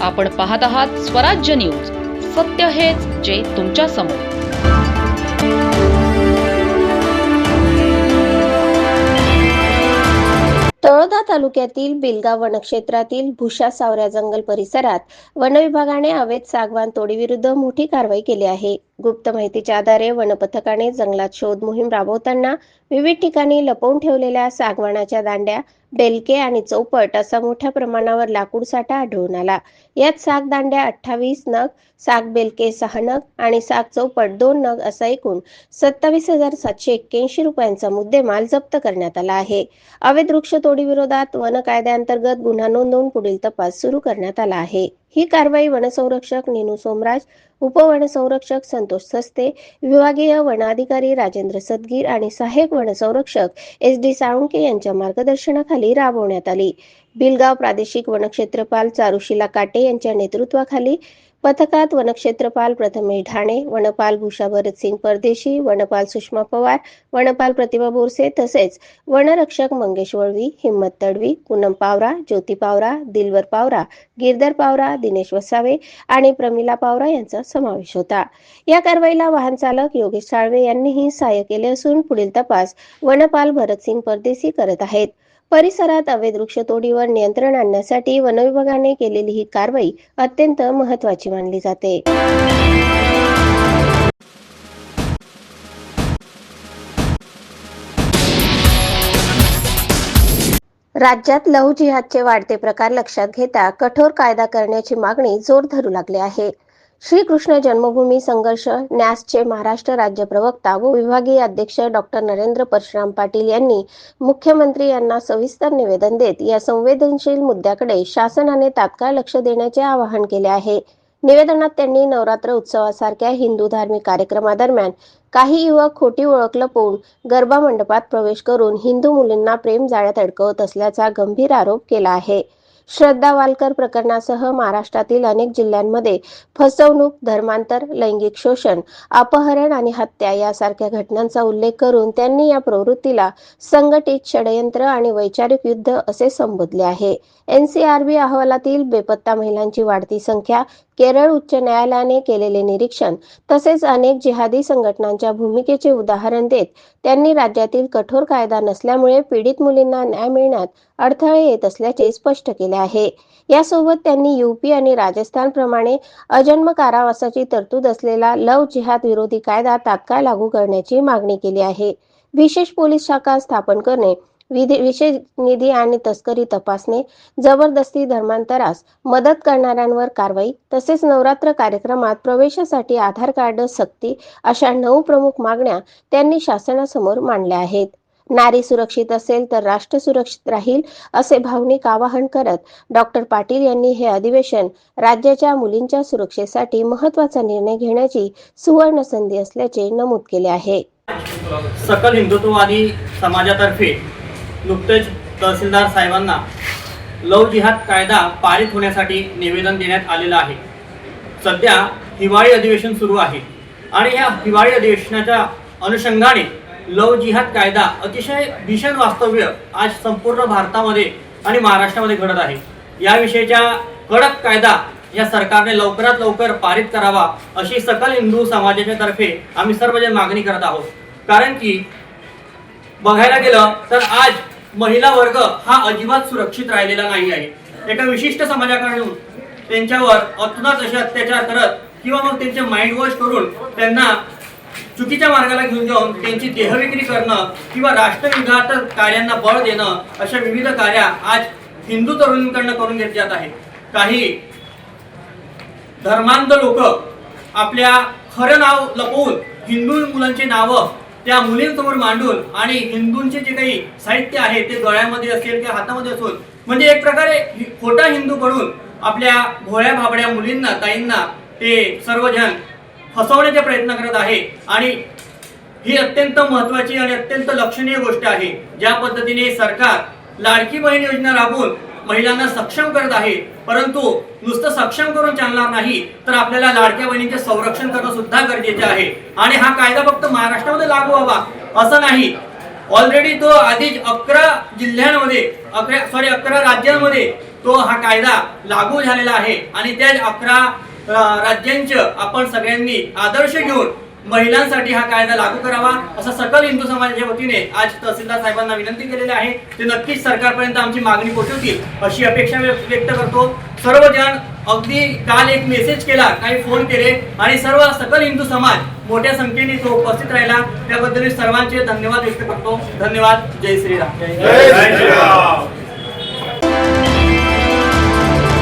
आपण पाहत आहात स्वराज्य न्यूज. सत्य हेच जे तुमच्या समोर. तळोदा तालुक्यातील बिलगाव वनक्षेत्रातील भुशा सावऱ्या जंगल परिसरात वनविभागाने अवैध सागवान तोडीविरुद्ध मोठी कारवाई केली आहे. गुप्त माहितीच्या आधारे वनपथकाने जंगलात शोध मोहीम राबवताना विविध ठिकाणी लपवून ठेवलेल्या सागवानाच्या दांड्या, बेलके आणि चौपट असा मोठ्या प्रमाणावर लाकूड साठा आढळून आला. यात साग दांड्या 28 नग, साग बेलके 6 नग आणि साग चौपट 2 नग असा एकूण 27,781 रुपयांचा मुद्देमाल जप्त करण्यात आला आहे. अवैध वृक्षतोडी विरोधात वन कायद्याअंतर्गत गुन्हा नोंदवून पुढील तपास सुरू करण्यात आला आहे. ही कारवाई वनसंरक्षक नीनू सोमराज, उपवनसंरक्षक संतोष सस्ते, विभागीय वनाधिकारी राजेंद्र सदगीर आणि सहाय्यक वनसंरक्षक SD साळुंके यांच्या मार्गदर्शनाखाली राबवण्यात आली. बिलगाव प्रादेशिक वनक्षेत्रपाल चारुशीला काटे यांच्या नेतृत्वाखाली पथकात वनक्षेत्रपाल प्रथमेश ढाणे, वनपाल भूषा भरतसिंग परदेशी, वनपाल सुषमा पवार, वनपाल प्रतिभा बोरसे तसेच वनरक्षक मंगेश वळवी, हिम्मत तडवी, पूनम पावरा, ज्योती पावरा, दिलवर पावरा, गिरधर पावरा, दिनेश वसावे आणि प्रमिला पावरा यांचा समावेश होता. या कारवाईला वाहन चालक योगेश साळवे यांनीही सहाय्य केले असून पुढील तपास वनपाल भरतसिंग परदेशी करत आहेत. परिसरात अवैध वृक्षतोडीवर नियंत्रण आणण्यासाठी वनविभागाने केलेली ही कारवाई अत्यंत महत्त्वाची मानली जाते. राज्यात लव्ह जिहादचे वाढते प्रकार लक्षात घेता कठोर कायदा करण्याची मागणी जोर धरू लागली आहे. श्रीकृष्ण जन्मभूमी संघर्ष न्यासचे महाराष्ट्र राज्य प्रवक्ता व विभागीय अध्यक्ष डॉक्टर नरेंद्र परशुराम पाटील यांनी मुख्यमंत्री यांना सविस्तर निवेदन देत या संवेदनशील मुद्द्याकडे शासनाने तात्काळ लक्ष देण्याचे आवाहन केले आहे. निवेदनात त्यांनी नवरात्र उत्सवासारख्या हिंदू धार्मिक कार्यक्रमादरम्यान काही युवक खोटी ओळख लपवून गरबा मंडपात प्रवेश करून हिंदू मुलींना प्रेम जाळ्यात अडकवत असल्याचा गंभीर आरोप केला आहे. श्रद्धा वालकर प्रकरणासह महाराष्ट्रातील अनेक जिल्ह्यांमध्ये फसवणूक, धर्मांतर, लैंगिक शोषण, अपहरण आणि हत्या यासारख्या घटनांचा उल्लेख करून त्यांनी या प्रवृत्तीला संघटित षडयंत्र आणि वैचारिक युद्ध असे संबोधले आहे. NCRB अहवालातील बेपत्ता महिलांची वाढती संख्या, केरळ उच्च न्यायालयाने केलेले निरीक्षण तसेच अनेक जिहादी संघटनांच्या भूमिकेचे उदाहरण देत त्यांनी राज्यातील कठोर कायदा नसल्यामुळे पीडित मुलींना न्याय मिळण्यात अडथळे येत असल्याचे स्पष्ट केले आहे. यासोबत त्यांनी UP आणि राजस्थान प्रमाणे अजन्म कारावासाची तरतूद असलेला लव्ह जिहाद विरोधी कायदा तात्काळ लागू करण्याची मागणी केली आहे. विशेष पोलीस शाखा स्थापन करणे, विशेष निधी आणि तस्करी तपासणे, जबरदस्ती धर्मांतरास मदत करणाऱ्यांवर कारवाई तसेच नवरात्र कार्यक्रमात प्रवेशासाठी आधार कार्ड सक्ती अशा 9 प्रमुख मागण्या त्यांनी शासनासमोर मांडल्या आहेत. नारी सुरक्षित असेल तर राष्ट्र सुरक्षित राहील असे भावनिक आवाहन करत डॉक्टर पाटील यांनी हे अधिवेशन राज्याच्या मुलींच्या सुरक्षेसाठी महत्त्वाचा निर्णय घेण्याची सुवर्ण संधी असल्याचे नमूद केले आहे. सकल हिंदुत्ववादी समाजातर्फे नुकतेच तहसीलदार साहेबांना लव्ह जिहाद कायदा पारित होण्यासाठी निवेदन देण्यात आलेलं आहे. सध्या हिवाळी अधिवेशन सुरू आहे आणि या हिवाळी अधिवेशनाच्या अनुषंगाने लव्ह जिहाद कायदा अतिशय भीषण वास्तव्य आज संपूर्ण भारतामध्ये आणि महाराष्ट्रामध्ये घडत आहे. याविषयीच्या कडक कायदा या सरकारने लवकरात लवकर पारित करावा अशी सकल हिंदू समाजाच्या तर्फे आम्ही सर्वजण मागणी करत आहोत. कारण की बघायला गेलं तर आज महिला वर्ग हा अजिबात सुरक्षित राहिलेला नाही आहे. एका विशिष्ट समाजाकडून त्यांच्यावर अतोनात असे अत्याचार करत किंवा मग त्यांचे माइंड वॉश करून त्यांना चुकीच्या मार्गाला घेऊन जाऊन त्यांची देहविक्री करणं किंवा राष्ट्रविघात कार्यांना बळ देणं अशा विविध कार्या आज हिंदू तरुणींकडून करून घेतली जात आहे. काही धर्मांध लोक आपल्या खरं नाव लपवून हिंदू मुलांची नावं त्या मुलींसमोर मांडून आणि हिंदूंचे जे काही साहित्य आहे ते गळ्यामध्ये असेल किंवा हातामध्ये असून म्हणजे एक प्रकारे खोटा हिंदू बनून आपल्या भोळ्या भाबड्या मुलींना, ताईंना ते सर्वजण फसवण्याचा प्रयत्न करत आहे. आणि ही अत्यंत महत्त्वाची आणि अत्यंत लक्षणीय गोष्ट आहे. ज्या पद्धतीने सरकार लाडकी बहीण योजना राबवून महिलांना सक्षम करत आहे, परंतु नुसतं सक्षम करून चालणार नाही तर आपल्याला लाडक्या बहिणींचे संरक्षण करणं सुद्धा गरजेचे आहे. आणि हा कायदा फक्त महाराष्ट्रामध्ये लागू व्हावा असं नाही. ऑलरेडी तो आधीच 11 जिल्ह्यांमध्ये 11 राज्यांमध्ये तो हा कायदा लागू झालेला आहे आणि त्या 11 राज्यांचं आपण सगळ्यांनी आदर्श घेऊन महिलांसाठी हा कायदा लागू करावा असं सकल हिंदू समाजाच्या वतीने आज तहसीलदार साहेबांना विनंती केलेली आहे. ते नक्कीच सरकारपर्यंत आमची मागणी पोहोचवतील अशी अपेक्षा व्यक्त करतो. सर्वजण अगदी काल एक मेसेज केला, काही फोन केले आणि सर्व सकल हिंदू समाज मोठ्या संख्येने तो उपस्थित राहिला. त्याबद्दल सर्वांचे धन्यवाद व्यक्त करतो. धन्यवाद. जय श्रीराम. जय श्रीराम.